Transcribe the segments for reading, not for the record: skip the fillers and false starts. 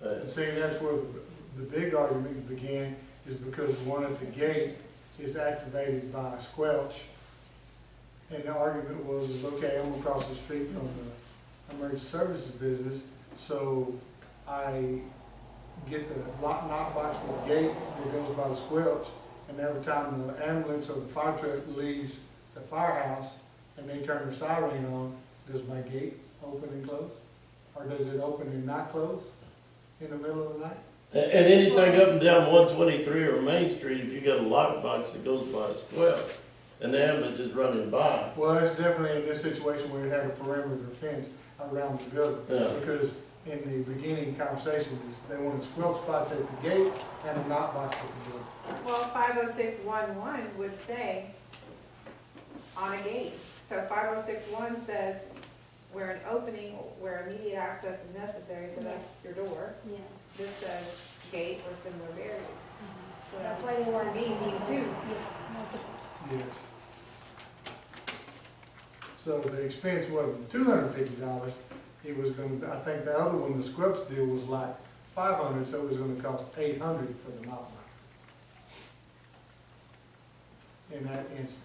And see, that's where the big argument began, is because the one at the gate is activated by a squelch. And the argument was, is okay, I'm across the street from the emergency services business, so I get the lock knock box for the gate that goes by the squelch, and every time the ambulance or the fire truck leaves the firehouse and they turn their siren on, does my gate open and close? Or does it open and not close in the middle of the night? And anything up and down 123 or Main Street, if you got a lockbox that goes by a squelch, and the ambulance is running by. Well, that's definitely in this situation where it had a perimeter fence around the building. Yeah. Because in the beginning conversation, is they wanted squelch spots at the gate and a knock box at the building. Well, 50611 would say on a gate. So 5061 says where an opening, where immediate access is necessary, so that's your door. Yeah. This says gate or similar barriers. So That's why they want to me, B2. Yes. So the expense wasn't $250. It was gonna, I think the other one, the squelch deal, was like $500, so it was gonna cost $800 for the knock box. In that instance.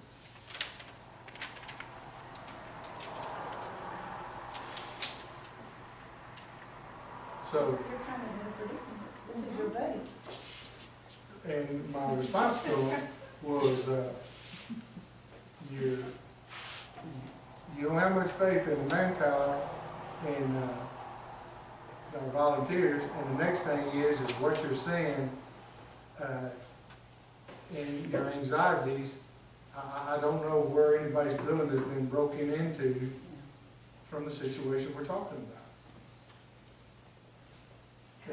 So, You're kind of in a predicament. This is your buddy. and my response to him was, you don't have much faith in the manpower and, our volunteers, and the next thing is what you're saying, in your anxieties. I don't know where anybody's building has been broken into from the situation we're talking about.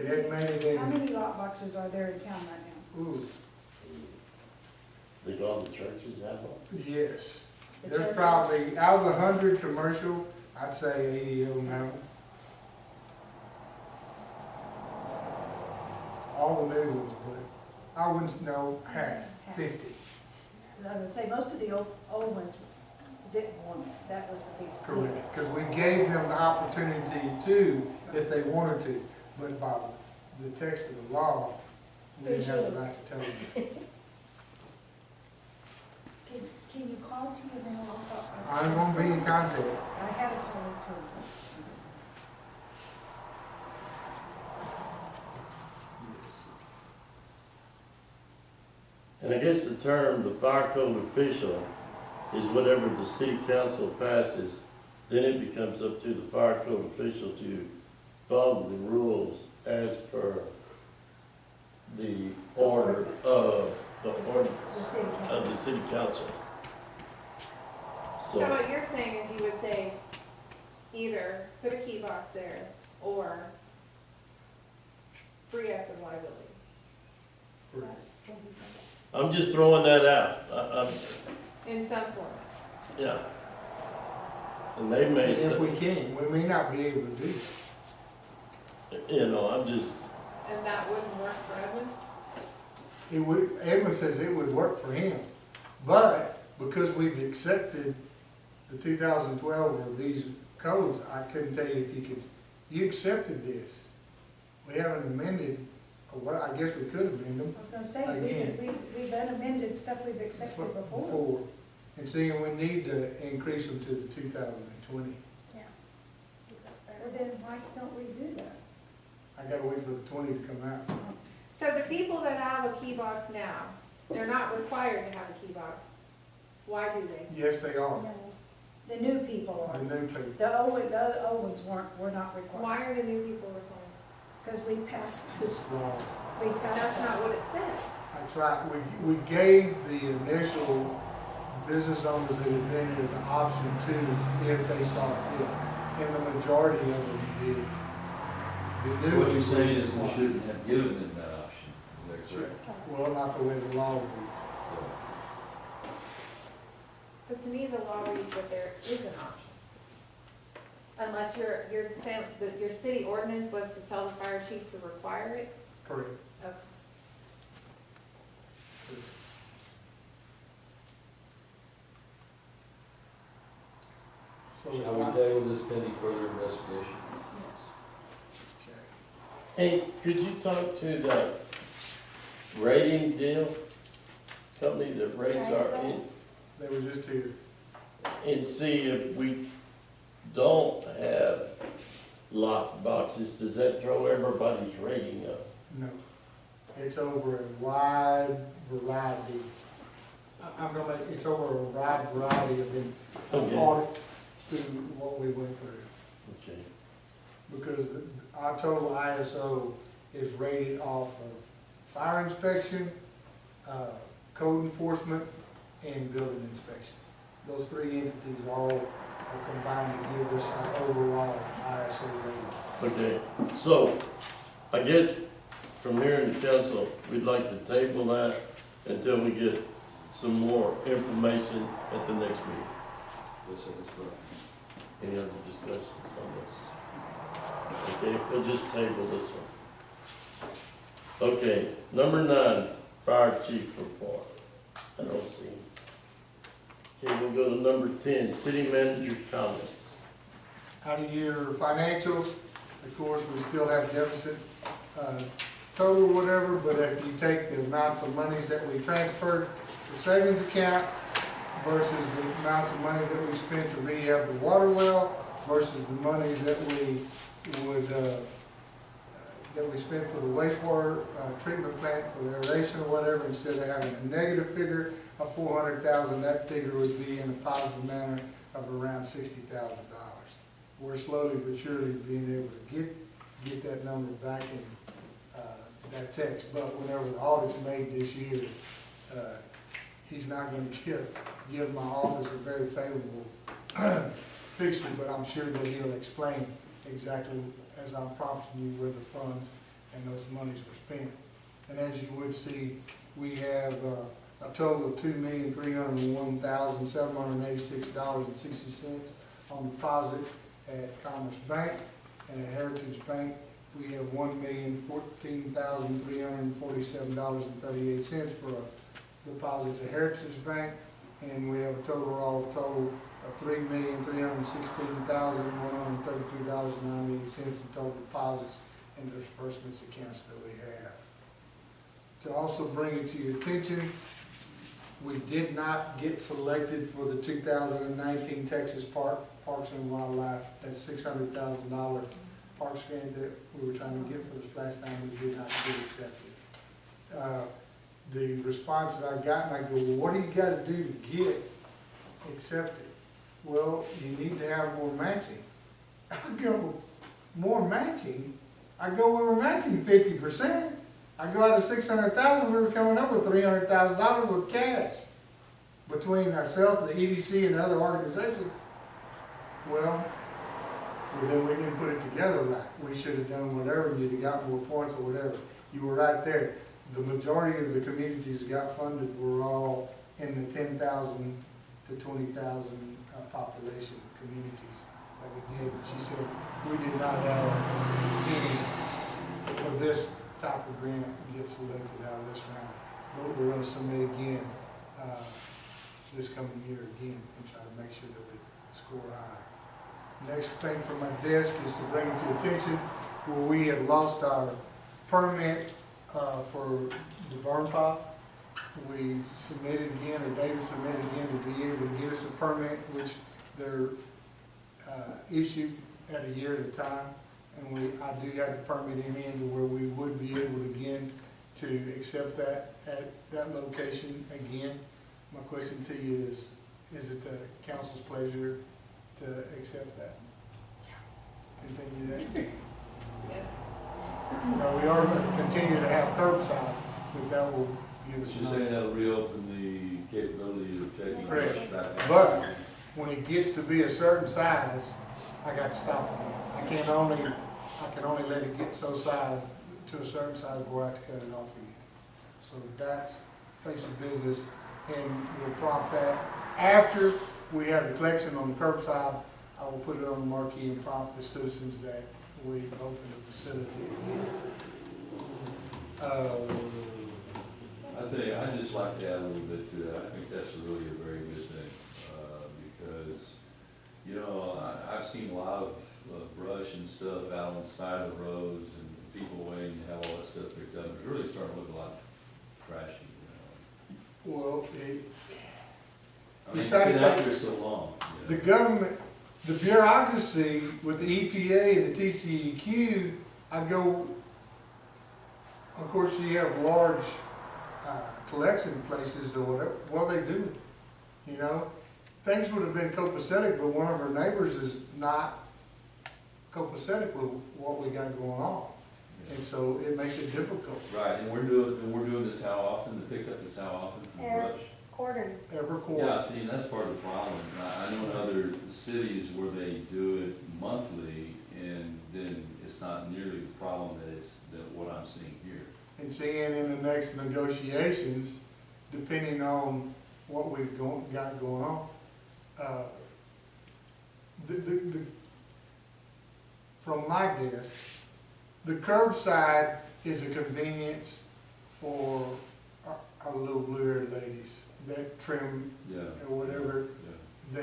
It hadn't made it How in, many lock boxes are there in town right now? ooh, Think all the churches have one? yes. The There's churches? probably, out of the 100 commercial, I'd say 80 of them have them. All the new ones, but I wouldn't know half, 50. I would say most of the old ones didn't want it. That was the big steal. Correct, because we gave them the opportunity to, if they wanted to, but by the text of the law, we didn't have the right to tell them. Can you call T and then I'll talk? I'm gonna be in contact. I had a call to her. And I guess the term, the fire code official, is whatever the city council passes, then it becomes up to the fire code official to follow the rules as per the order of The city council. the city council. So So, what you're saying is you would say either put a key box there or free us of liability. I'm just throwing that out. In some format. Yeah. And they may If say, we can, we may not be able to do it. you know, I'm just, And that wouldn't work for Edwin? It would, Edwin says it would work for him, but because we've accepted the 2012 or these codes, I couldn't tell you if you could, you accepted this. We haven't amended, or what, I guess we could amend them I was gonna say, Again. we've unamended stuff we've accepted before. before. And seeing we need to increase them to the 2020. Yeah. Well, then why don't we do that? I gotta wait for the 20 to come out. So the people that have a key box now, they're not required to have a key box. Why do they? Yes, they are, No. The new people the are. new people. The old ones were not required. Why are the new people required? Because we passed this, Law. we passed That's that. not what it says. That's right, we gave the initial business owners that had been here the option to, if they saw fit, and the majority of them did. The So new what you're ones saying is we required. shouldn't have given them that option, is that correct? Well, not the way the law reads. But to me, the law reads that there is an option. Unless you're saying that your city ordinance was to tell the fire chief to require it. Correct. Okay. So Shall we if I- table this pending further investigation? Yes. okay. Hey, could you talk to the rating deal? Company that rates our, They were just here. and see if we don't have lock boxes, does that throw everybody's rating up? No. It's over a wide variety. It's over a wide variety of Okay. audit through what we went through. Okay. Because our total ISO is rated off of fire inspection, code enforcement, and building inspection. Those three entities all are combined to give us our overall ISO rating. Okay, so I guess from here in the council, we'd like to table that until we get some more information at the next meeting. Yes, sir, that's right. Any other discussions on this? Okay, we'll just table this one. Okay, number 9, fire chief report. I don't see him. Okay, we'll go to number 10, city manager's comments. Out of your financials, of course, we still have deficit, total whatever, but if you take the amounts of monies that we transferred to savings account versus the amounts of money that we spent to rehab the water well versus the monies that we would, that we spent for the wastewater, treatment plant for the aeration or whatever, instead of having a negative figure of 400,000, that figure would be in a positive manner of around $60,000. We're slowly but surely being able to get that number back in that text, but whenever the audit's made this year, he's not gonna give my office a very favorable fixture, but I'm sure that he'll explain exactly as I'm prompting you where the funds and those monies were spent. And as you would see, we have a total of $2,301,786.60 on deposit at Commerce Bank, and at Heritage Bank, we have $1,014,347.38 for a deposit to Heritage Bank, and we have a total of $3,316,133.98 in total deposits and disbursements accounts that we have. To also bring it to your attention, we did not get selected for the 2019 Texas Parks and Wildlife, that $600,000 parks grant that we were trying to get for this last time. We did not get accepted. The response that I got, and I go, well, what do you gotta do to get accepted? Well, you need to have more matching. I go, more matching? I go, we were matching 50%. I go, out of 600,000, we were coming up with $300,000 with cash between ourselves, the EDC, and other organizations. Well, then we didn't put it together right. We should have done whatever, and you'd have got more points or whatever. You were right there. The majority of the communities that got funded were all in the 10,000 to 20,000 population communities that we did. And she said, we did not have any for this type of grant get selected out of this round. But we're going to submit again this coming year again and try to make sure that we score high. Next thing from my desk is to bring it to attention where we have lost our permit for the burn pile. We submitted again, or David submitted again to be able to get us a permit, which they're issued at a year at a time. And I do have the permit in hand to where we would be able again to accept that at that location again. My question to you is it the council's pleasure to accept that? Continue that? Yes. Now, we are going to continue to have curbside, but that will give us. You're saying that'll reopen the capability of taking Correct. trash back out? But when it gets to be a certain size, I got to stop it. I can only let it get so size to a certain size before I have to cut it off again. So that's place of business, and we'll prompt that. After we have the collection on the curbside, I will put it on the marquee and prompt the citizens that we open the facility again. I'd just like to add a little bit to that. I think that's really a very good thing, because, you know, I've seen a lot of brush and stuff out on the side of the roads and people I mean, try to it's been out take there so long. the government, the bureaucracy with the EPA and the TCEQ, I go, of course, you have large collection places or whatever, what are they doing? You know, things would have been copacetic, but one of our neighbors is not copacetic with what we got going on. And so it makes it difficult. Right, and we're doing this how often, the pickup is how often from the brush? Quarterly. Every Yeah, quarter. see, and that's part of the problem. I know in other cities where they do it monthly, and then it's not nearly the problem that what I'm seeing here. And seeing in the next negotiations, depending on what we've got going on, from my desk, the curbside is a convenience for our little blue-haired ladies that trim Yeah. or whatever, Yeah.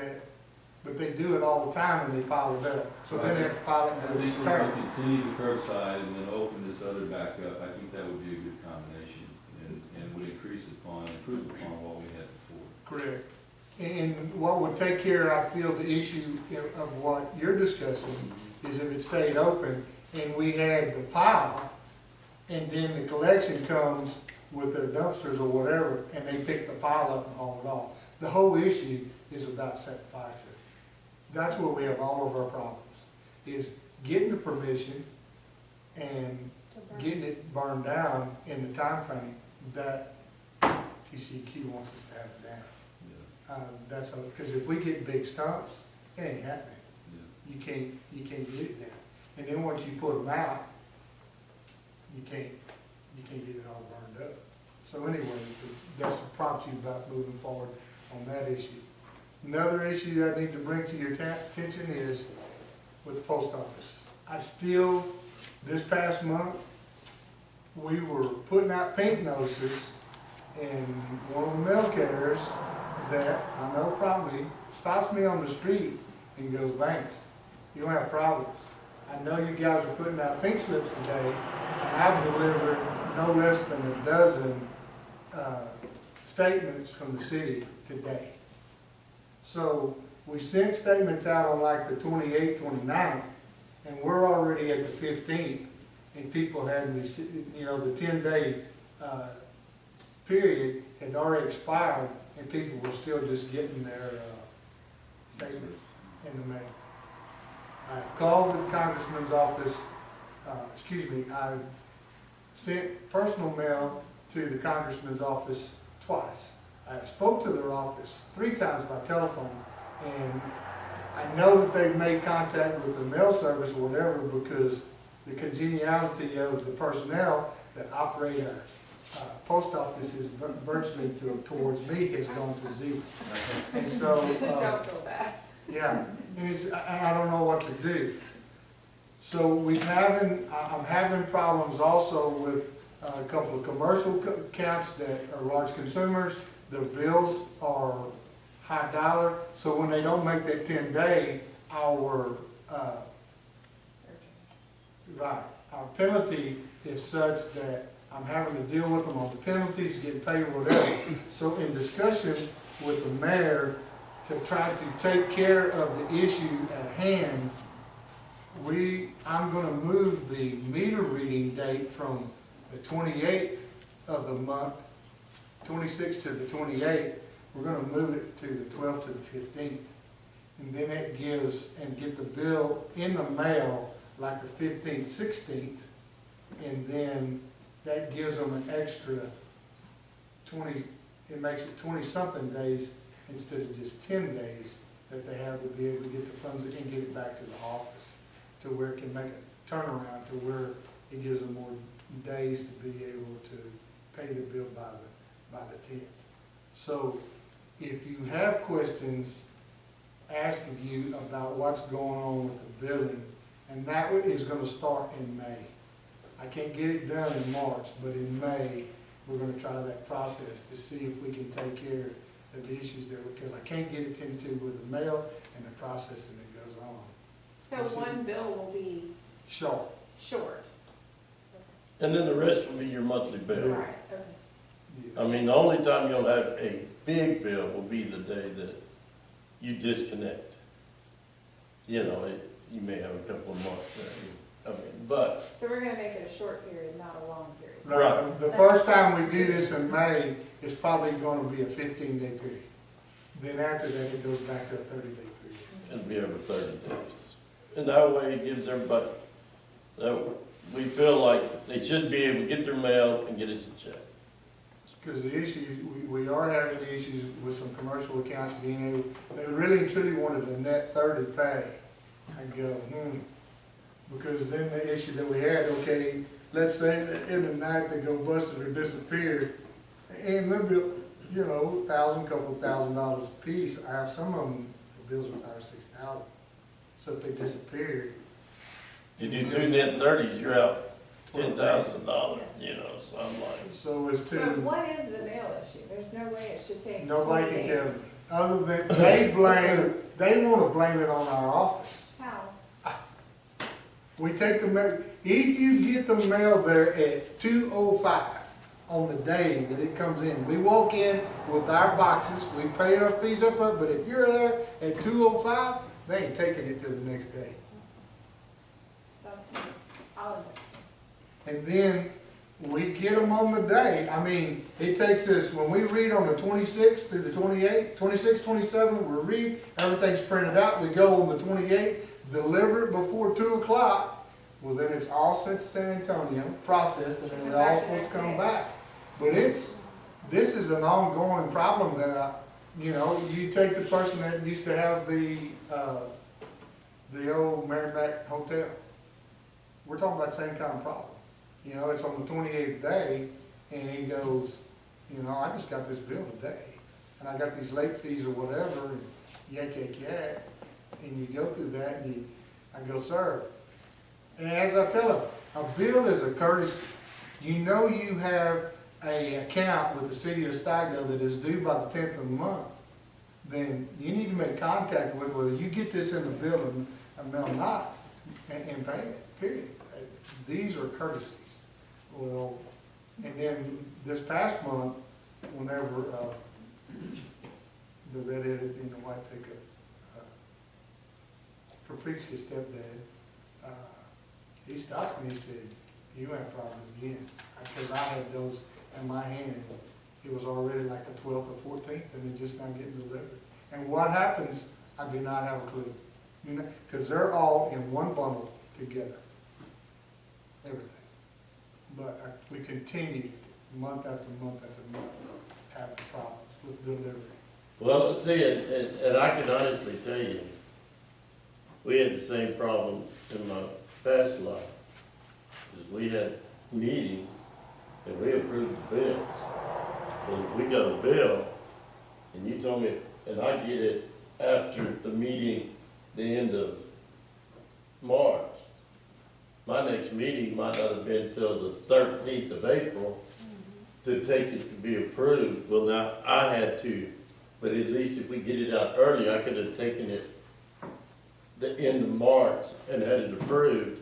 but they do it all the time and they pile it up. So then they have to pile it I up. think we're gonna continue the curbside and then open this other back up. I think that would be a good combination and would improve upon what we had before. Correct. And what would take care, I feel, the issue of what you're discussing is if it stayed open and we had the pile, and then the collection comes with their dumpsters or whatever, and they pick the pile up and haul it off. The whole issue is about setting fire to it. That's where we have all of our problems, is getting the permission and getting it burned down in the time frame that TCQ wants us to have it down. Yeah. That's, because if we get big stumps, it ain't happening. Yeah. You can't get it down. And then once you put them out, you can't get it all burned up. So anyway, that's to prompt you about moving forward on that issue. Another issue that I need to bring to your attention is with the post office. This past month, we were putting out pink notices, and one of the mail carriers that I know probably stops me on the street and goes, "Banks, you don't have problems. I know you guys are putting out pink slips today, and I've delivered no less than a dozen statements from the city today." So we sent statements out on like the 28th, 29th, and we're already at the 15th, and people hadn't received, you know, the 10-day period had already expired, and people were still just getting their statements in the mail. I've called the congressman's office, I sent personal mail to the congressman's office twice. I spoke to their office 3 times by telephone, and I know that they've made contact with the mail service or whatever, because the congeniality of the personnel that operate a post office is virtually towards me has gone to zero. And so, Don't feel bad. yeah, and I don't know what to do. So I'm having problems also with a couple of commercial accounts that are large consumers. Their bills are high dollar, so when they don't make that 10-day, our penalty is such that I'm having to deal with them on the penalties, getting paid or whatever. So in discussion with the mayor to try to take care of the issue at hand, I'm gonna move the meter reading date from the 28th of the month, 26th to the 28th. We're gonna move it to the 12th to the 15th. And then that gives, and get the bill in the mail like the 15th, 16th, and then that gives them an extra 20, it makes it 20-something days instead of just 10 days that they have to be able to get the funds and get it back to the office, to where it can make a turnaround, to where it gives them more days to be able to pay the bill by the 10th. So if you have questions, ask of you about what's going on with the billing, and that is gonna start in May. I can't get it done in March, but in May, we're gonna try that process to see if we can take care of the issues there, because I can't get it tended to with the mail and the processing that goes on. So one bill will be Short. short. And then the rest will be your monthly bill. Right, okay. I mean, the only time you'll have a big bill will be the day that you disconnect. You know, you may have a couple of months there, I mean, but, So we're gonna make it a short period, not a long period. Right, the first time we do this in May, it's probably gonna be a 15-day period. Then after that, it goes back to a 30-day period. it'll be over 30 days. And that way it gives everybody, we feel like they should be able to get their mail and get us a check. Because the issue, we are having issues with some commercial accounts being able, they really and truly wanted a net 30 pay. I go, because then the issue that we had, okay, let's say that in the night they go busted or disappeared, and they're bill, you know, couple $1,000 a piece. I have some of them, the bills are $5,000 or $6,000. So if they disappeared. If you do 2 net 30s, you're out $10,000, you know, so I'm like, So it's But too, what is the mail issue? There's no way it should take 20 nobody can days. tell me, other than they wanna blame it on our office. How? We take the mail, if you get the mail there at 2:05 on the day that it comes in, we walk in with our boxes, we pay our fees up front, but if you're there at 2:05, they ain't taking it till the next day. That's, I'll admit. And then we get them on the day. I mean, it takes us, when we read on the 26th through the 28th, 26, 27, we read, everything's printed out, we go on the 28th, deliver it before 2 o'clock. Well, then it's all sent to San Antonio, processed, and then we're all supposed to come back. But this is an ongoing problem that, you take the person that used to have the old Merrimack Hotel. We're talking about the same kind of problem. It's on the 28th day, and he goes, I just got this bill today, and I got these late fees or whatever, and yak, yak, yak, and you go through that, and I go, sir, and as I tell him, a bill is a courtesy. You have a account with the city of Stockdale that is due by the 10th of the month, then you need to make contact with whether you get this in the bill or not, and pay it, period. These are courtesies. Well, and then this past month, whenever the red-headed and the white pickup, Kaprizka's stepdad, he stopped me and said, you have problems again. Because I had those in my hand, and it was already like the 12th or 14th, and they're just not getting delivered. And what happens, I do not have a clue. Because they're all in one bundle together. Everything. But we continue, month after month after month, having problems with delivery. well, see, and I can honestly tell you, we had the same problem in my past life. Is we had meetings and we approved the bills. But if we got a bill and you told me, and I get it after the meeting, the end of March, my next meeting might not have been till the 13th of April to take it to be approved. Well, now, I had to, but at least if we get it out early, I could have taken it the end of March and had it approved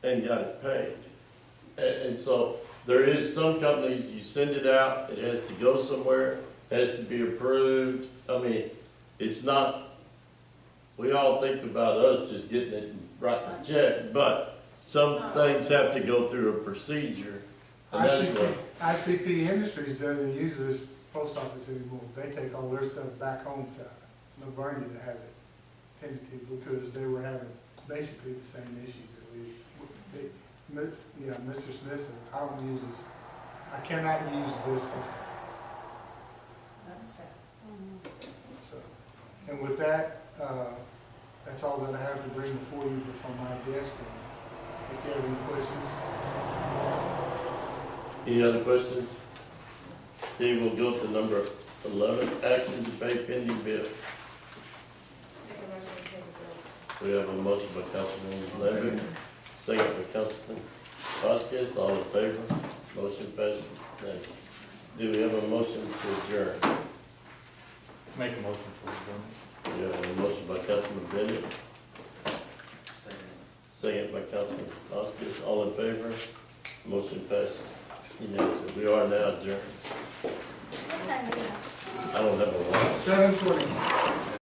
and got it paid. And so, there is some companies, you send it out, it has to go somewhere, has to be approved. I mean, it's not, we all think about us just getting it and writing a check, but some things have to go through a procedure. And that's what, ICP Industries doesn't use this post office anymore. They take all their stuff back home to Livonia to have it tended to, because they were having basically the same issues that Mr. Smith said, I don't use this, I cannot use this post office. That's sad. So, and with that, that's all that I have to bring before you from my desk. If you have any questions. any other questions? Okay, we'll go to number 11, action to pay pending bill. Make a motion to pay the bill. We have a motion by Councilman Levin, second by Councilman Vasquez, all in favor? Motion passes. Thank you. Do we have a motion to adjourn? Make a motion for adjournment. We have a motion by Councilman Bennett, second by Councilman Vasquez, all in favor? Motion passes. You know, we are now adjourned. What time is it? I don't have a lot. 7:20.